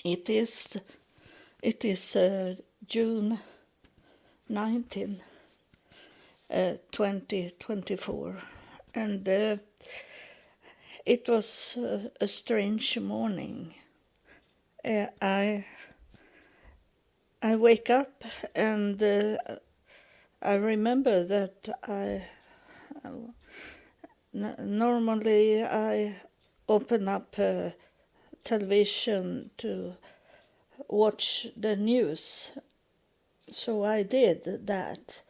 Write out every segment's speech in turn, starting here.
It is June 19, 2024, and it was a strange morning. I wake up and I remember that normally I open up television to watch the news, so I did that,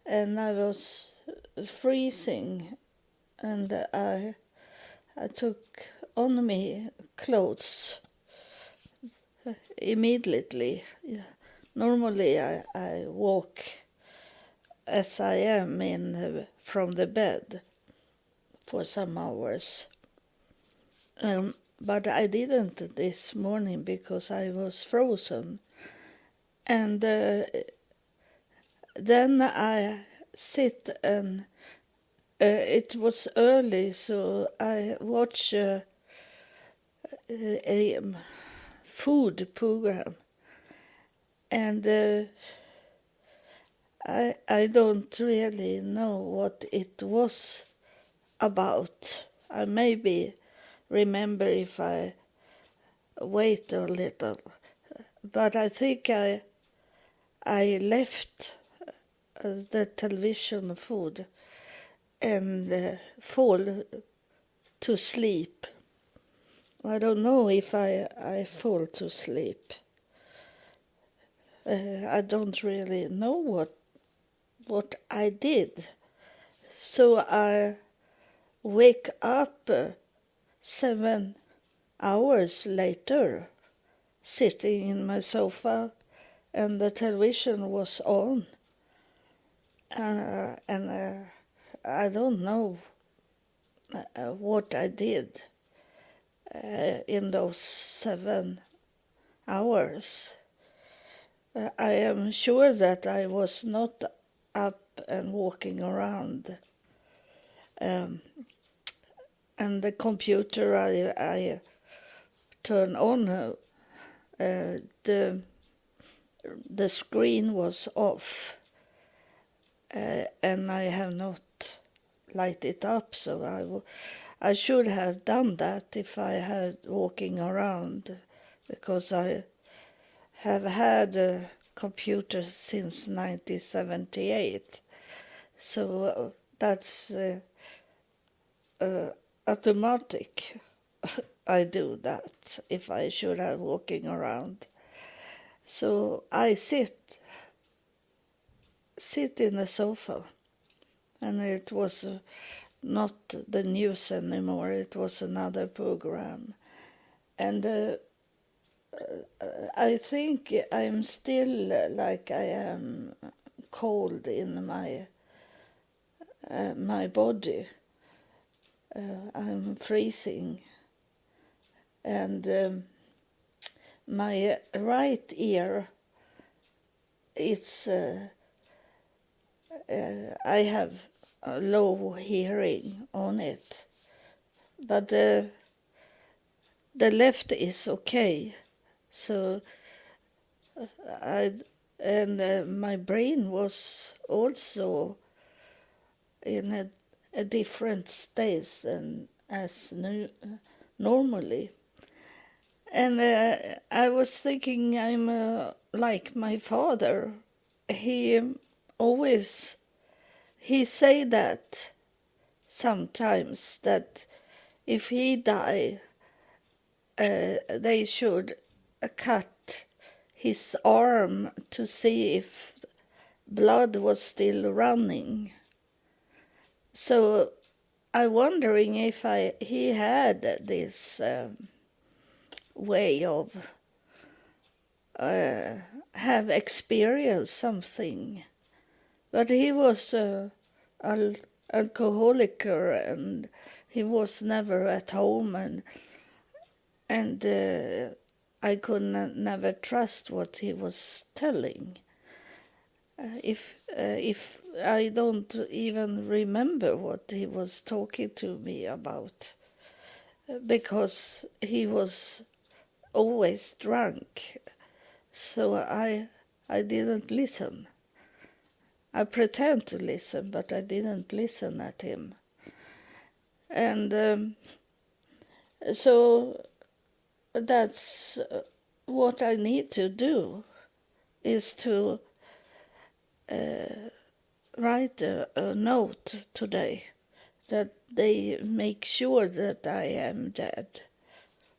and I was freezing, and I took on me clothes immediately. Normally I walk as I am from the bed for some hours. But I didn't this morning because I was frozen. And then I sit and it was early, so I watch a food program. And I don't really know what it was about. I maybe remember if I wait a little, but I think I left the television food and fall to sleep. I don't know if I fall to sleep. I don't really know what I did. So I wake up 7 hours later, sitting in my sofa, and the television was on. And I don't know what I did in those 7 hours. I am sure that I was not up and walking around. And the computer I turned on, the screen was off, and I have not lighted it up, so I should have done that if I had walking around, because I have had a computer since 1978, so that's automatic. I do that if I should have walking around. So I sit in the sofa, and it was not the news anymore, it was another program. And I think I'm still like I am cold in my body. I'm freezing. And my right ear, it's I have a low hearing on it, but the left is okay. So my brain was also in a different state than as normally. And I was thinking I'm like my father. He always, he say that sometimes, that if he die, they should cut his arm to see if blood was still running. So I'm wondering if he had this way of have experienced something. But he was an alcoholic, and he was never at home, and I could never trust what he was telling. If I don't even remember what he was talking to me about, because he was always drunk, so I didn't listen. I pretend to listen, but I didn't listen at him. And so that's what I need to do, is to write a note today that they make sure that I am dead.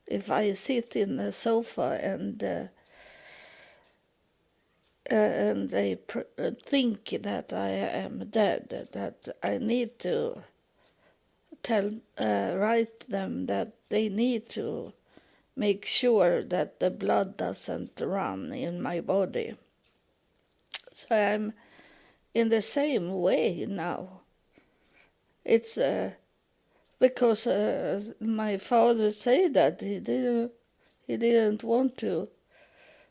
If I sit in the sofa and they think that I am dead, that I need to write them that they need to make sure that the blood doesn't run in my body. So I'm in the same way now. It's because my father said that he didn't want to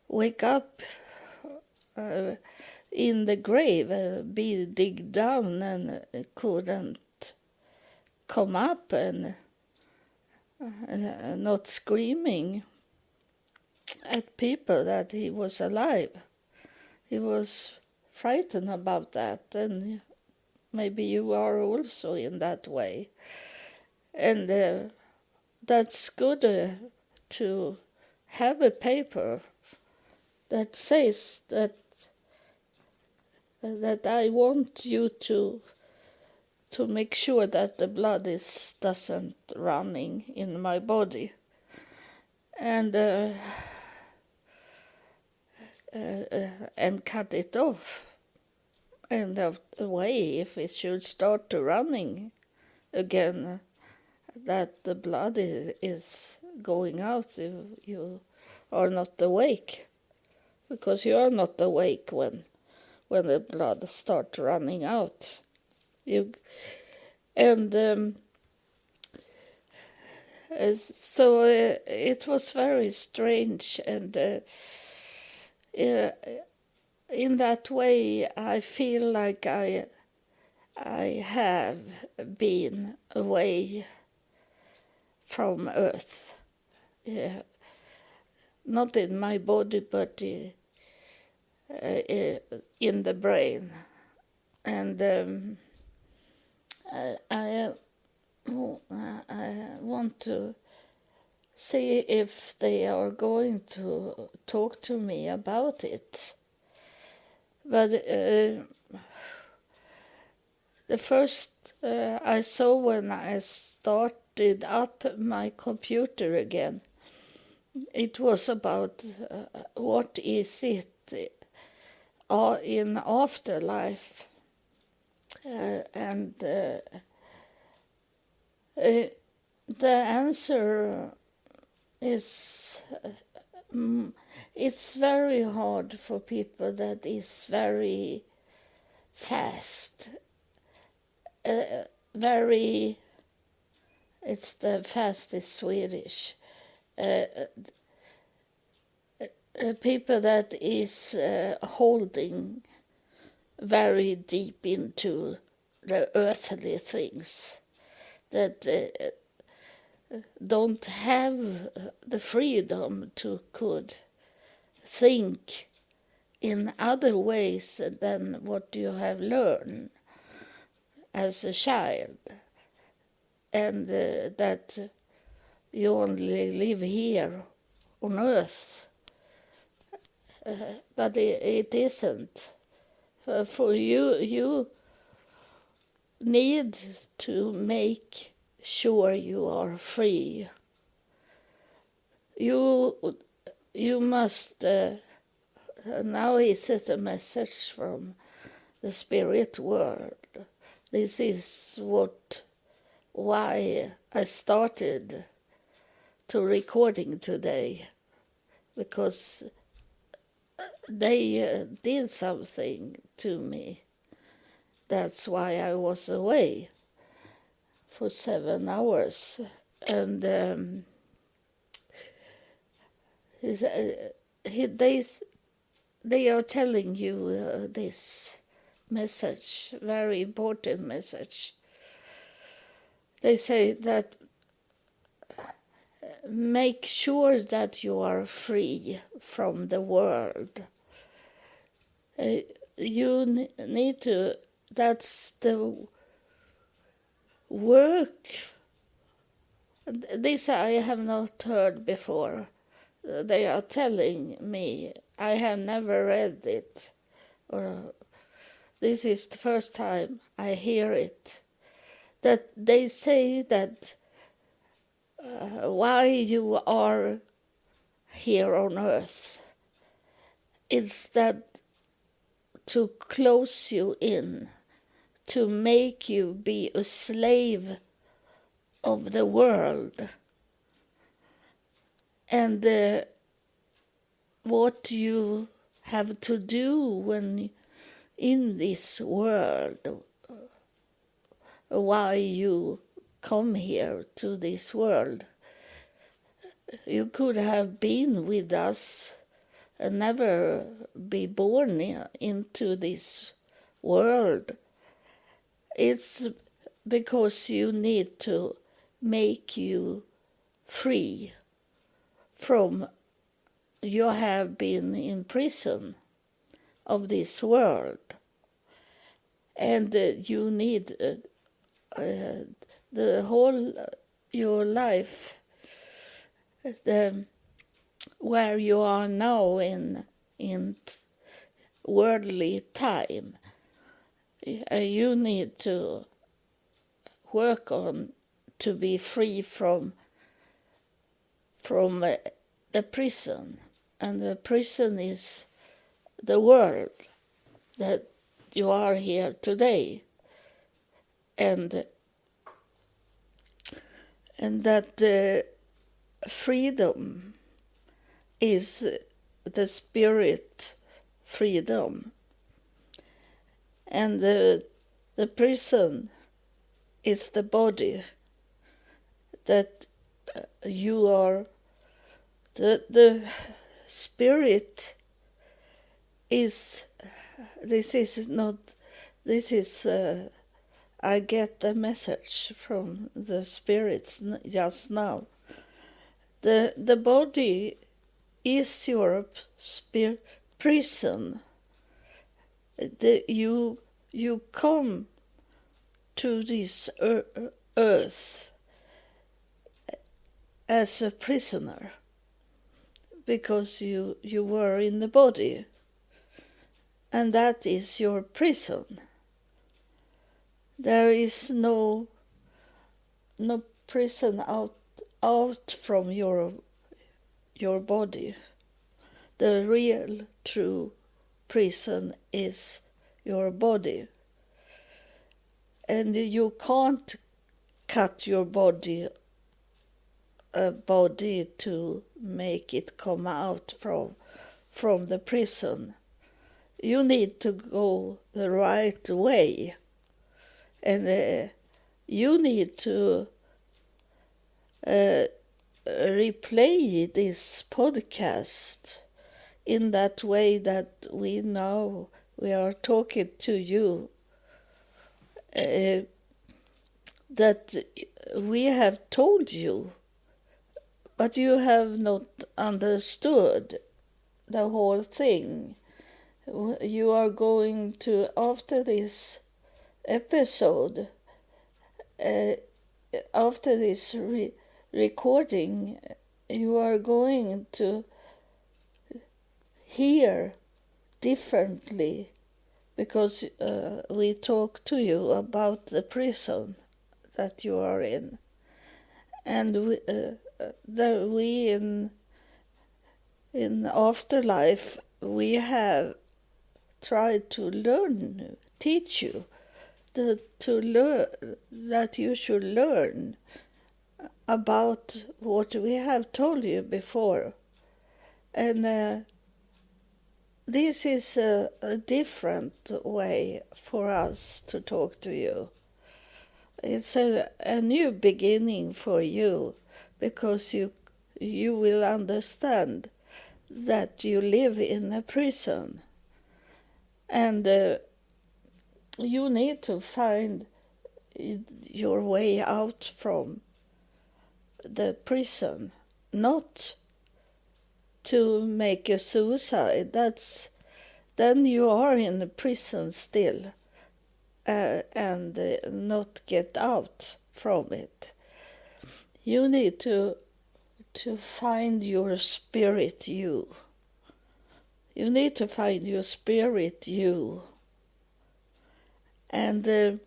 wake up in the grave, be digged down, and couldn't come up and not screaming at people that he was alive. He was frightened about that, and maybe you are also in that way. And that's good to have a paper that says that I want you to make sure that the blood doesn't running in my body, and cut it off. And away, if it should start to running again, that the blood is going out, you are not awake, because you are not awake when the blood starts running out. So it was very strange, and in that way I feel like I have been away from Earth. Not in my body, but in the brain. And I want to see if they are going to talk to me about it. But the first I saw when I started up my computer again, it was about what is it in afterlife. And the answer is it's very hard for people that is very fast, it's the fastest Swedish, people that is holding very deep into the earthly things, that don't have the freedom to could think in other ways than what you have learned as a child, and that you only live here on earth. But it isn't. For you need to make sure you are free. You must, now is it a message from the spirit world. This is why I started to recording today, because they did something to me. That's why I was away for 7 hours. And they are telling you this message, very important message. They say that make sure that you are free from the world. You need to, that's the work. This I have not heard before. They are telling me, I have never read it, or this is the first time I hear it, that they say that why you are here on earth, it's that to close you in, to make you be a slave of the world. And what you have to do when in this world, why you come here to this world. You could have been with us and never be born into this world. It's because you need to make you free from, you have been in prison of this world, and you need the whole your life, where you are now in worldly time, you need to work on to be free from the prison, and the prison is the world that you are here today, and that freedom is the spirit freedom, and the prison is the body that you are. The spirit is, this is I get the message from the spirits just now. The body is your prison. You come to this earth as a prisoner because you were in the body, and that is your prison. There is no prison out from your body. The real true prison is your body, and you can't cut your body to make it come out from the prison. You need to go the right way, and you need to replay this podcast in that way that we are talking to you, that we have told you, but you have not understood the whole thing. You are going to, after this episode, after this recording, you are going to hear differently, because we talk to you about the prison that you are in, and we in afterlife we have tried to teach you to learn, that you should learn about what we have told you before, and this is a different way for us to talk to you. It's a new beginning for you, because you will understand that you live in a prison, and you need to find your way out from the prison, not to make a suicide, then you are in the prison still, and not get out from it. You need to find your spirit you. You need to find your spirit you. And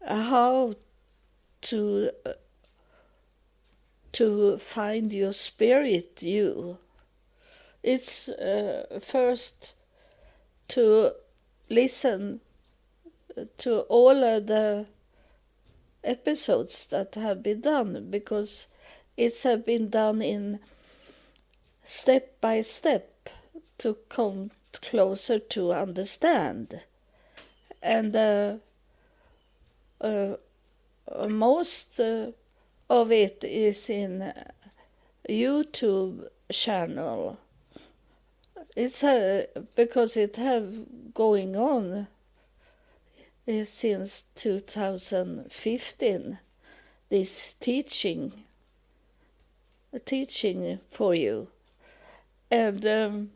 how to find your spirit you. It's first to listen to all of the episodes that have been done, because it's have been done in step by step to come closer to understand. And most of it is in YouTube channel. It's because it have going on since 2015, this teaching for you, and that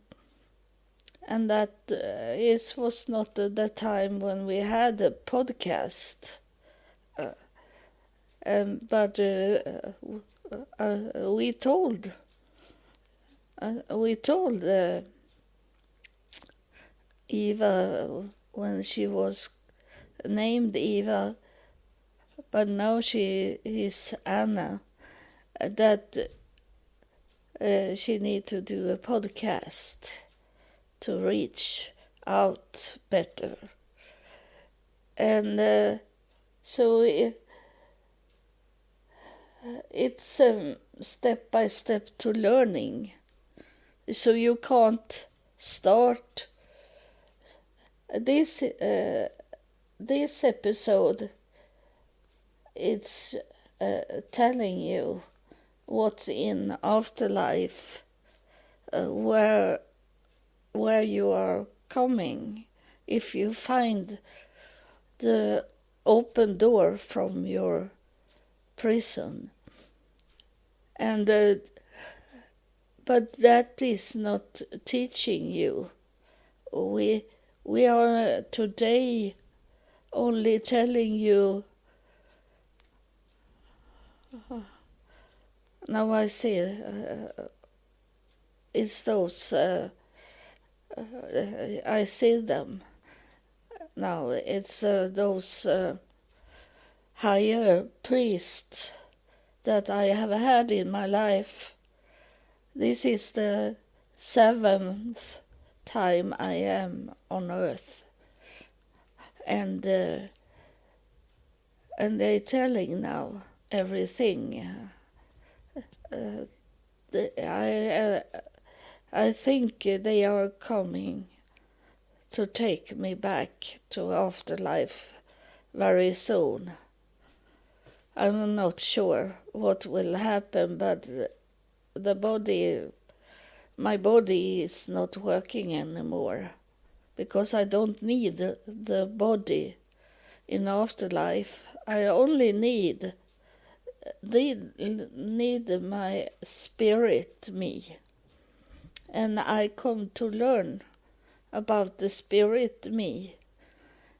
it was not the time when we had a podcast, but we told Eva, when she was named Eva, but now she is Anna, that she need to do a podcast to reach out better. And so it's step by step to learning. So you can't start this episode. It's telling you what's in afterlife, where you are coming, if you find the open door from your prison. And but that is not teaching you. We are today only telling you. Now I see it's those. I see them now. It's those higher priests that I have had in my life. This is the 7th time I am on earth, and they're telling now everything. I think they are coming to take me back to afterlife very soon. I'm not sure what will happen, but my body is not working anymore, because I don't need the body in afterlife. I only need my spirit me. And I come to learn about the spirit me.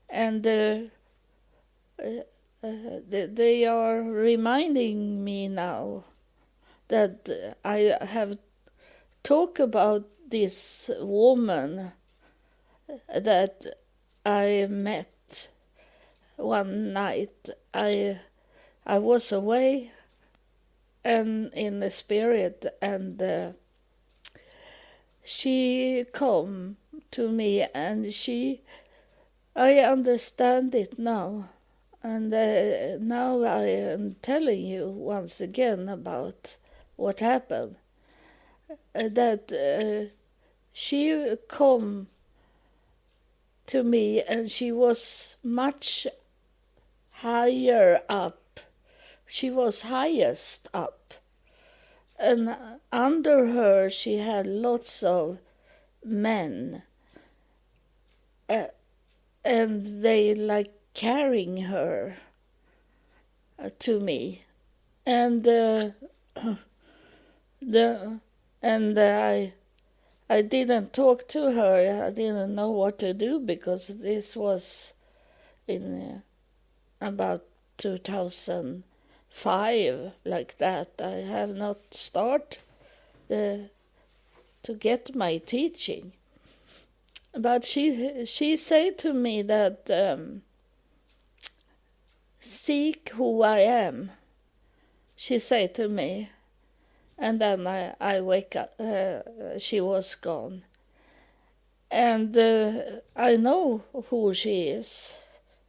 And they are reminding me now that I have talked about this woman that I met one night. I was away and in the spirit, and she come to me, and I understand it now. And now I am telling you once again about what happened. That she come to me, and she was much higher up. She was highest up. And under her she had lots of men. And they like carrying her to me. And the and I didn't talk to her. I didn't know what to do because this was in about 2005, like that. I have not started to get my teaching. But she said to me that seek who I am. She said to me, and then I wake up. She was gone, and I know who she is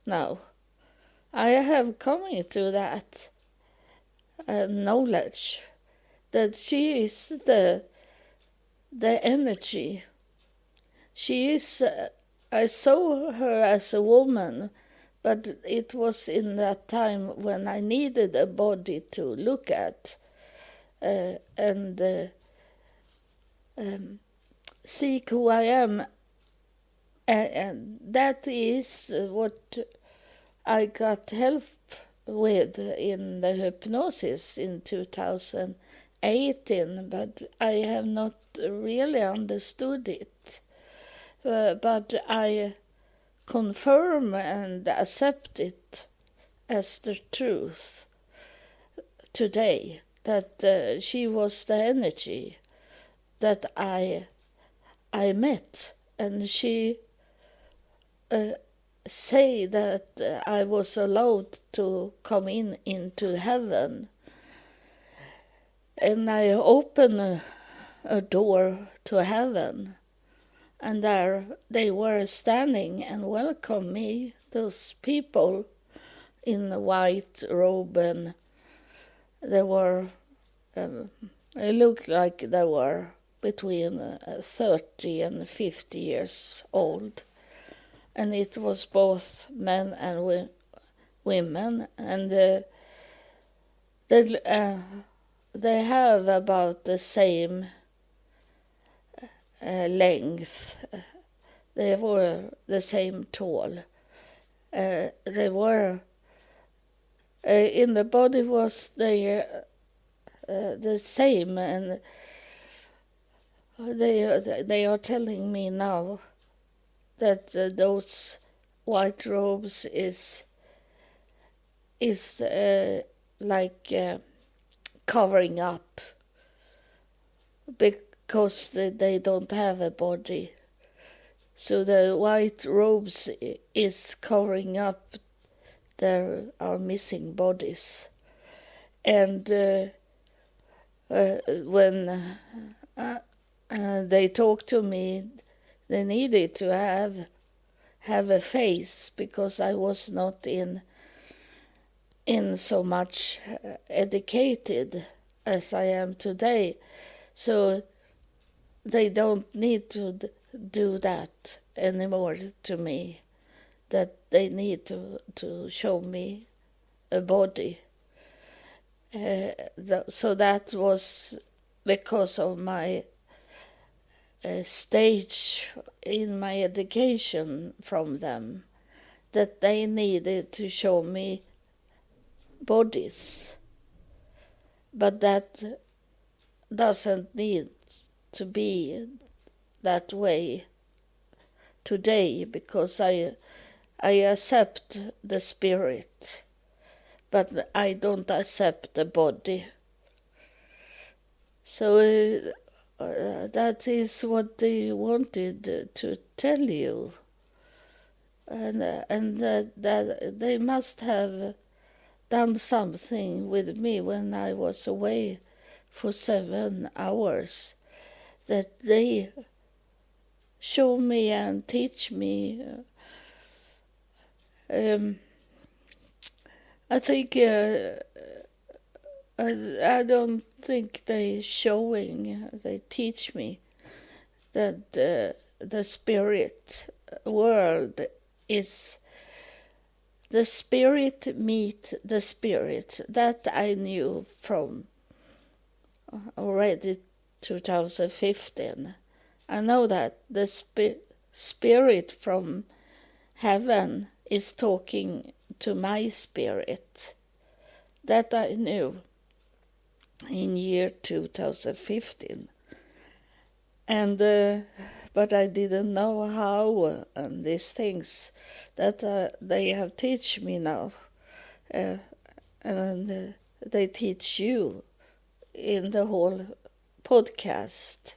now. I have come into that knowledge that she is the energy. She is. I saw her as a woman, but it was in that time when I needed a body to look at and seek who I am. And that is what I got help with in the hypnosis in 2018, but I have not really understood it. But I confirm and accept it as the truth today, that she was the energy that I met, and she say that I was allowed to come into heaven, and I opened a door to heaven, and there they were standing and welcomed me, those people in the white robe, and they were it looked like they were between 30 and 50 years old, and it was both men and women, and they have about the same length. They were the same tall. They were in the body was the same, and they are telling me now that those white robes is like covering up because they don't have a body. So the white robes is covering up our missing bodies. And when they talked to me, they needed to have a face, because I was not in so much educated as I am today. So they don't need to do that anymore to me, that they need to show me a body. So that was because of my stage in my education from them, that they needed to show me bodies. But that doesn't need to be that way today, because I accept the spirit, but I don't accept the body. So that is what they wanted to tell you, and that they must have done something with me when I was away for 7 hours, that they show me and teach me. I think I don't think they teach me that the spirit world is the spirit meet the spirit. That I knew from already 2015. I know that the spirit from heaven is talking to my spirit. That I knew. in year 2015. And but I didn't know how, and these things that they have teach me now, uh, and they teach you in the whole podcast.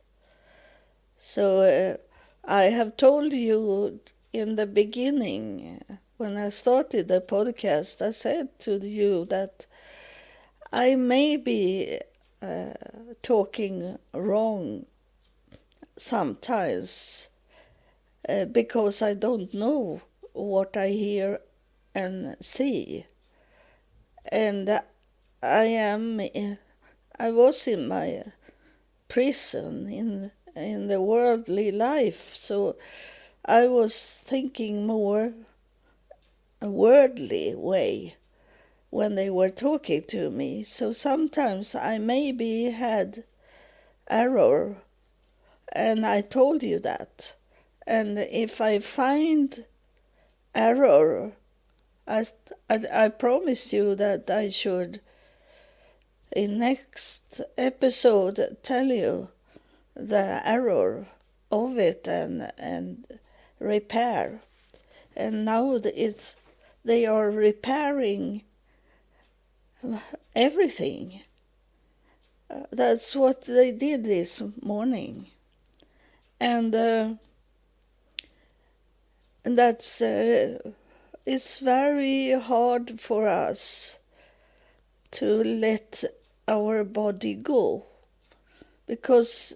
So I have told you in the beginning, when I started the podcast, I said to you that I may be talking wrong sometimes because I don't know what I hear and see. And I was in my prison in the worldly life, so I was thinking more a worldly way when they were talking to me. So sometimes I maybe had error, and I told you that. And if I find error, I promise you that I should in next episode tell you the error of it and repair. And now they are repairing everything. That's what they did this morning. And that's it's very hard for us to let our body go, because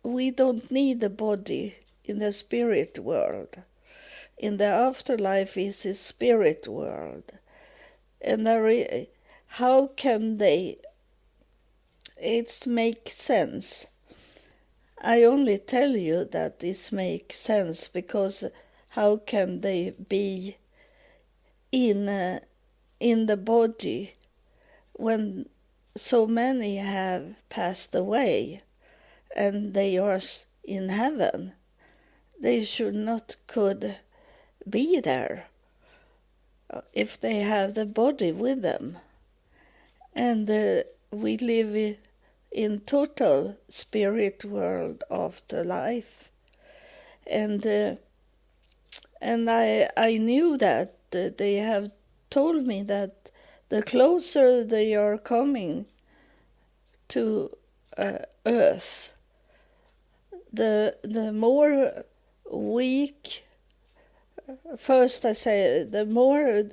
we don't need the body in the spirit world. In the afterlife is a spirit world. And how can they? It makes sense. I only tell you that this makes sense because how can they be in the body when so many have passed away and they are in heaven? They should not could be there if they have the body with them. And we live in total spirit world after life. And I knew that they have told me that the closer they are coming to Earth, the more weak, first I say, the more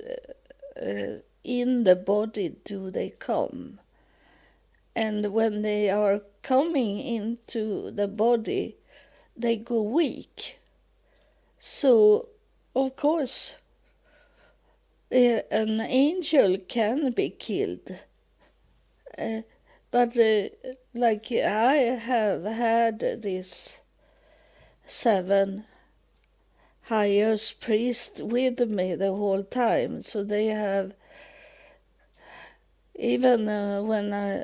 in the body do they come. And when they are coming into the body, they go weak. So, of course, an angel can be killed. But like I have had this 7 highest priest with me the whole time, so they have, even when I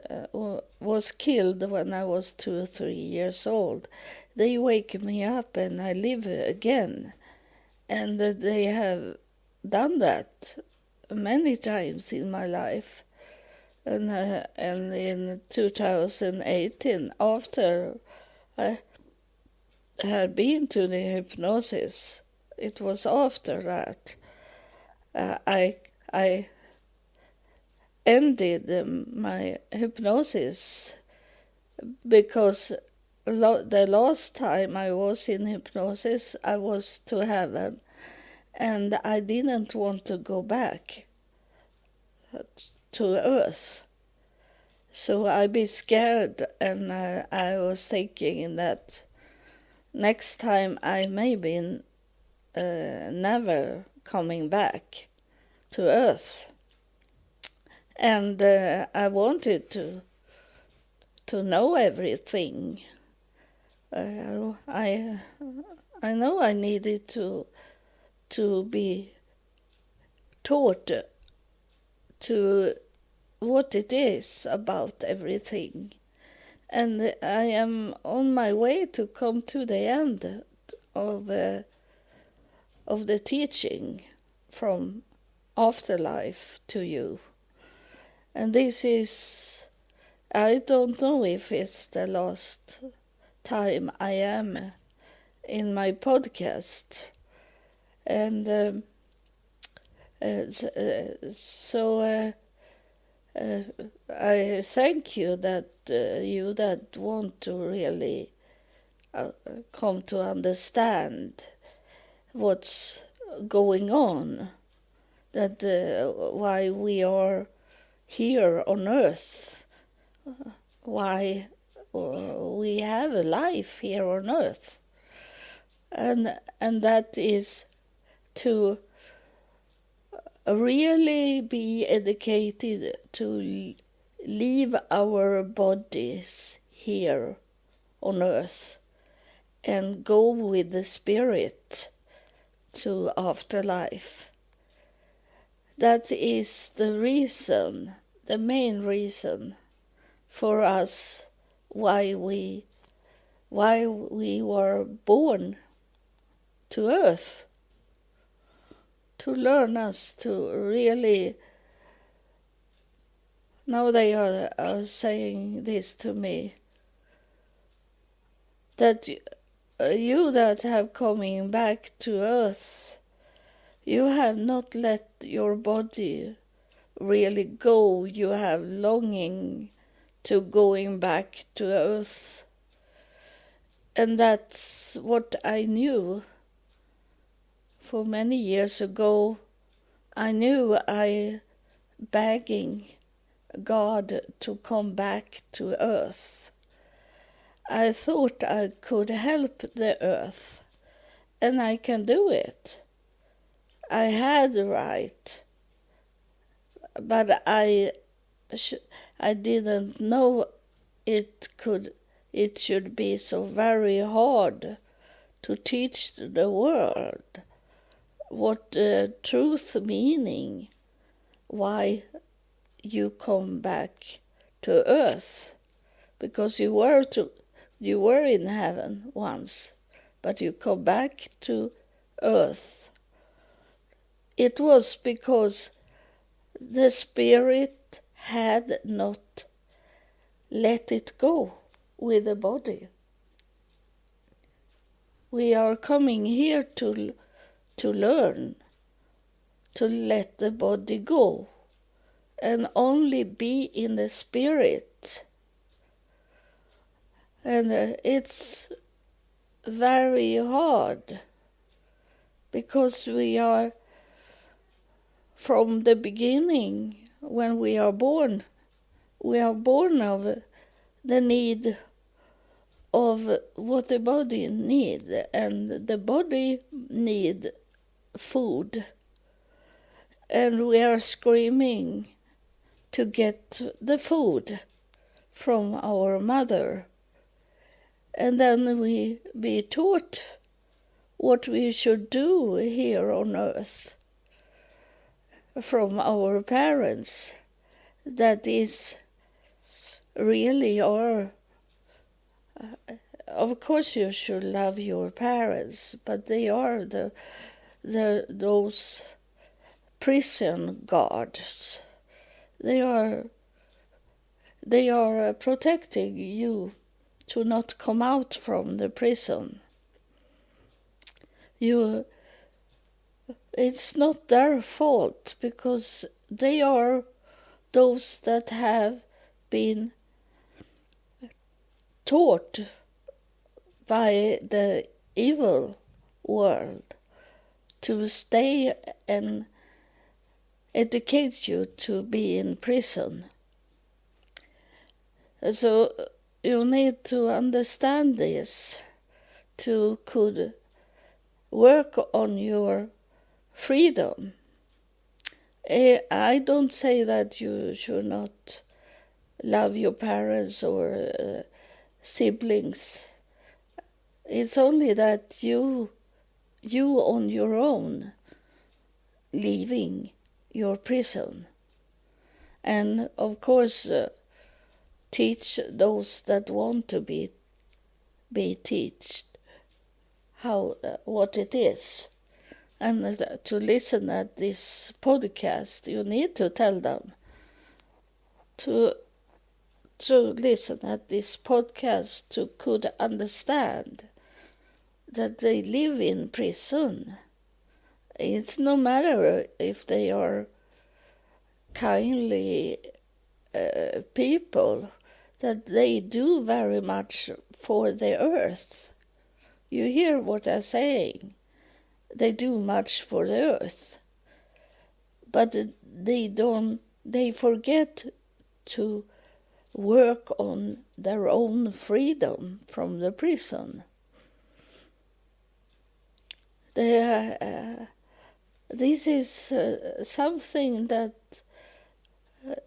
was killed when I was 2 or 3 years old, they wake me up and I live again. And they have done that many times in my life. And in 2018, after I had been to the hypnosis, it was after that I ended my hypnosis, because the last time I was in hypnosis, I was to heaven, and I didn't want to go back to Earth. So I be scared, and I was thinking that next time I may be never coming back to Earth. And I wanted to know everything. I know I needed to be taught to what it is about everything. And I am on my way to come to the end of the teaching from afterlife to you. And this is I don't know if it's the last time I am in my podcast. And so I thank you that you that want to really come to understand what's going on, that why we are here on earth, why we have a life here on earth, and that is to really be educated to leave our bodies here on earth and go with the spirit to afterlife. That is the reason, the main reason for us why we were born to earth, to learn us to really. Now they are saying this to me, that you that have coming back to earth, you have not let your body really go. You have longing to going back to earth. And that's what I knew. For many years ago, I knew I begging God to come back to earth. I thought I could help the earth, and I can do it. I had the right, but I didn't know it should be so very hard to teach the world what truth meaning, why you come back to earth, because you were in heaven once, but you come back to earth. It was because the spirit had not let it go with the body. We are coming here to learn to let the body go and only be in the spirit. And it's very hard, because we are, from the beginning, when we are born of the need of what the body needs, and the body needs food. And we are screaming to get the food from our mother. And then we be taught what we should do here on earth from our parents. That is really our... Of course you should love your parents, but they are those prison guards. They are protecting you to not come out from the prison. It's not their fault, because they are those that have been taught by the evil world to stay and educate you to be in prison. So you need to understand this to could work on your freedom. I don't say that you should not love your parents or siblings. It's only that you on your own leaving your prison. And of course teach those that want to be taught how what it is. And to listen at this podcast, you need to tell them to to listen at this podcast to could understand that they live in prison. It's no matter if they are kindly people, that they do very much for the earth. You hear what I'm saying? They do much for the earth. But they forget to work on their own freedom from the prison. This is something that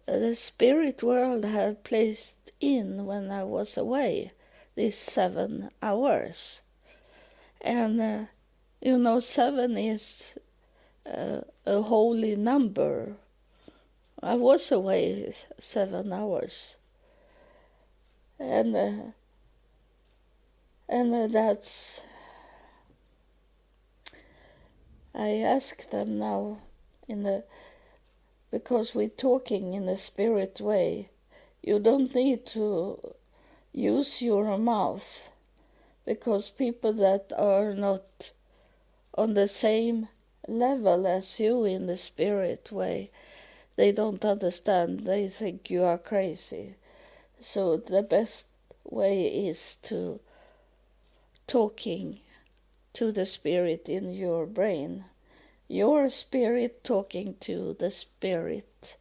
the spirit world had placed in when I was away, these 7 hours. And 7 is a holy number. I was away 7 hours. And that's... I ask them now, because we're talking in a spirit way, you don't need to use your mouth, because people that are not on the same level as you in the spirit way, they don't understand. They think you are crazy. So the best way is to talking to the spirit in your brain. Your spirit talking to the spirit.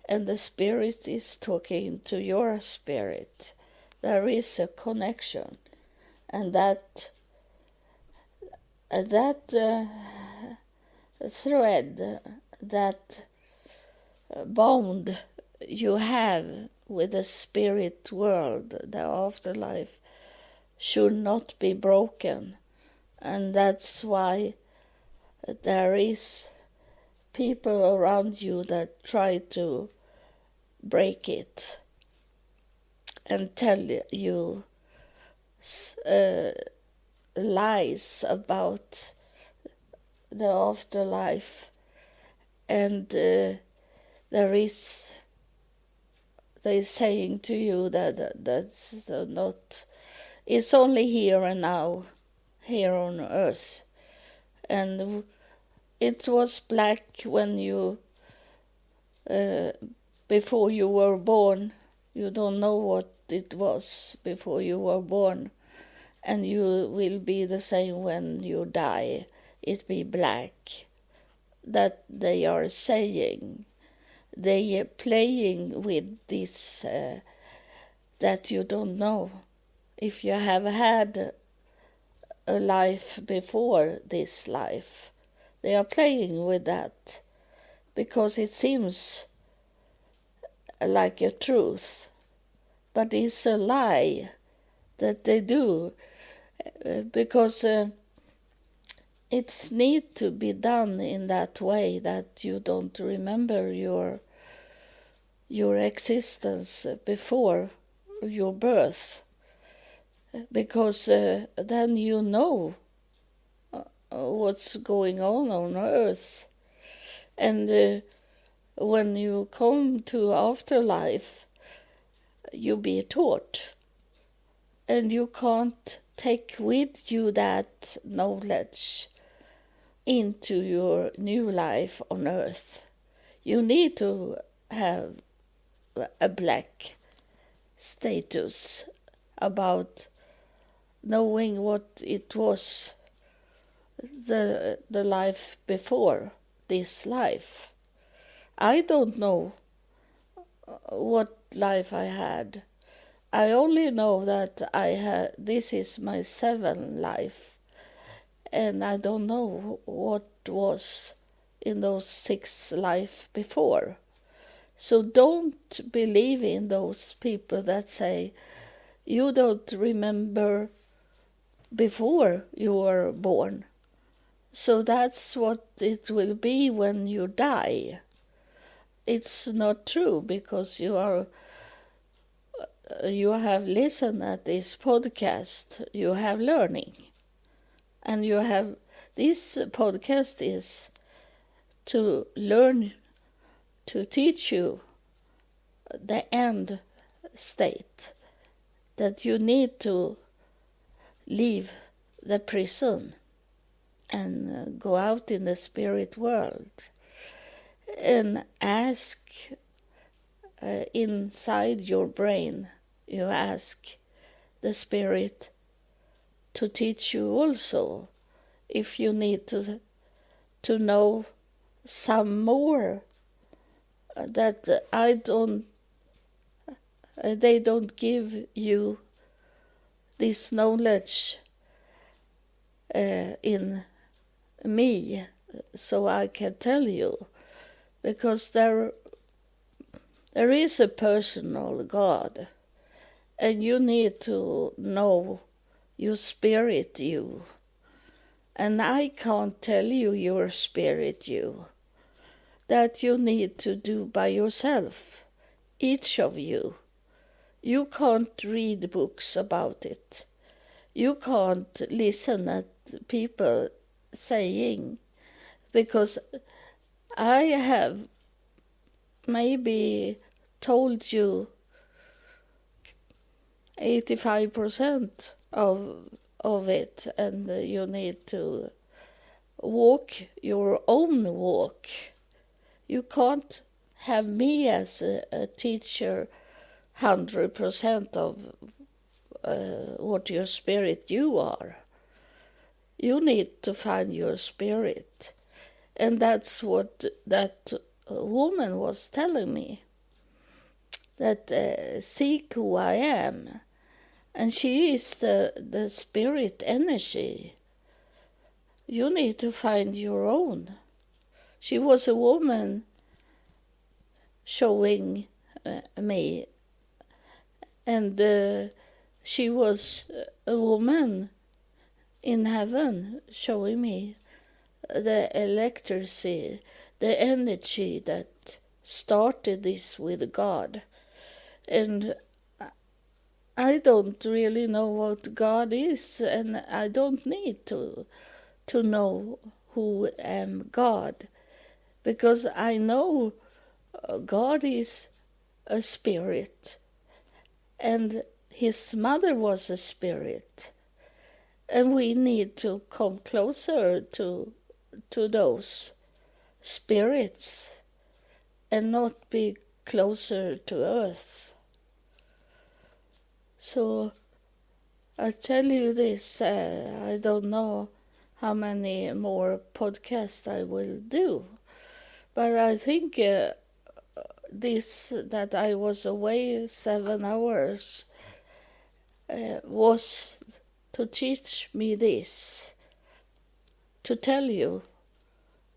And the spirit is talking to your spirit. There is a connection. And that thread, that bond you have with the spirit world, the afterlife, should not be broken. And that's why there is people around you that try to break it and tell you lies about the afterlife. And they're saying to you that's not... It's only here and now, here on earth. And it was black when you, before you were born. You don't know what it was before you were born. And you will be the same when you die. It be black. That they are saying. They are playing with this, that you don't know. If you have had a life before this life, they are playing with that because it seems like a truth, but it's a lie that they do, because it needs to be done in that way that you don't remember your existence before your birth. Because then you know what's going on earth. And when you come to afterlife, you be taught. And you can't take with you that knowledge into your new life on earth. You need to have a black status about knowing what it was, the life before this life. I don't know what life I had. I only know that this is my 7th life, and I don't know what was in those 6 lives before. So don't believe in those people that say you don't remember before you were born. So that's what it will be when you die. It's not true, because you have listened at this podcast, you have learning. And you have... This podcast is to learn, to teach you the end state, that you need to leave the prison and go out in the spirit world and ask inside your brain, you ask the spirit to teach you also, if you need to know some more that they don't give you this knowledge in me, so I can tell you, because there is a personal God, and you need to know your spirit you, and I can't tell you your spirit you. That you need to do by yourself, each of you. You can't read books about it. You can't listen at people saying, because I have maybe told you 85% of it, and you need to walk your own walk. You can't have me as a teacher 100% of what your spirit you are. You need to find your spirit. And that's what that woman was telling me, that seek who I am. And she is the spirit energy. You need to find your own. She was a woman showing me, and she was a woman in heaven showing me the electricity, the energy that started this with God. And I don't really know what God is, and I don't need to know who am God, because I know God is a spirit, and his mother was a spirit, and we need to come closer to those spirits and not be closer to earth. So I tell you this, I don't know how many more podcasts I will do, but I think this, that I was away 7 hours, was to teach me this, to tell you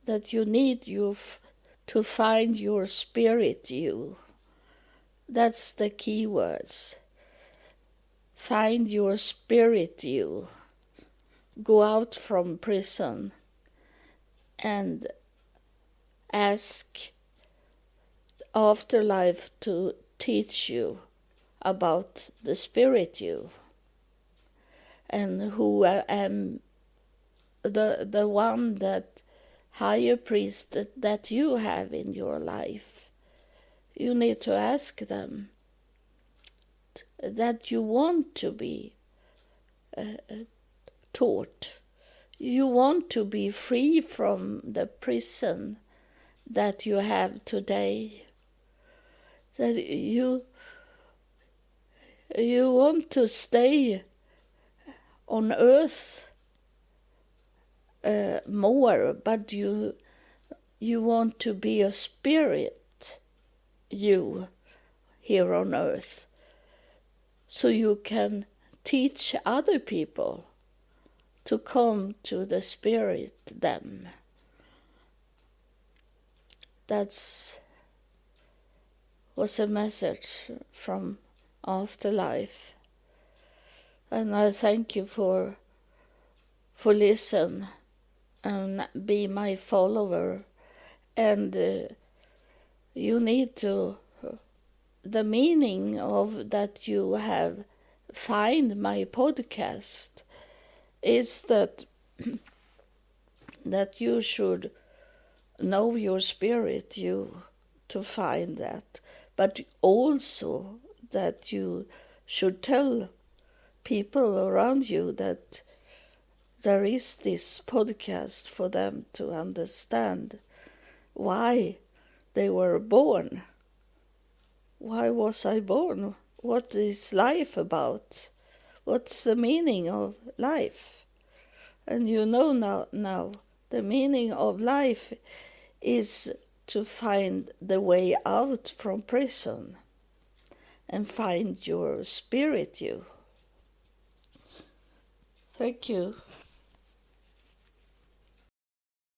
that you need to find your spirit you. That's the key words. Find your spirit you. Go out from prison and ask afterlife to teach you about the spirit you, and who I am, the one that higher priest that you have in your life. You need to ask them that you want to be taught. You want to be free from the prison that you have today. That you want to stay on earth more, but you want to be a spirit you here on earth, so you can teach other people to come to the spirit them. That's was a message from Afterlife, and I thank you for listen and be my follower. And you need to, the meaning of that you have find my podcast is that that you should know your spirit you to find that, but also that you should tell people around you that there is this podcast for them to understand why they were born. Why was I born? What is life about? What's the meaning of life? And you know now the meaning of life is to find the way out from prison and find your spirit you. Thank you.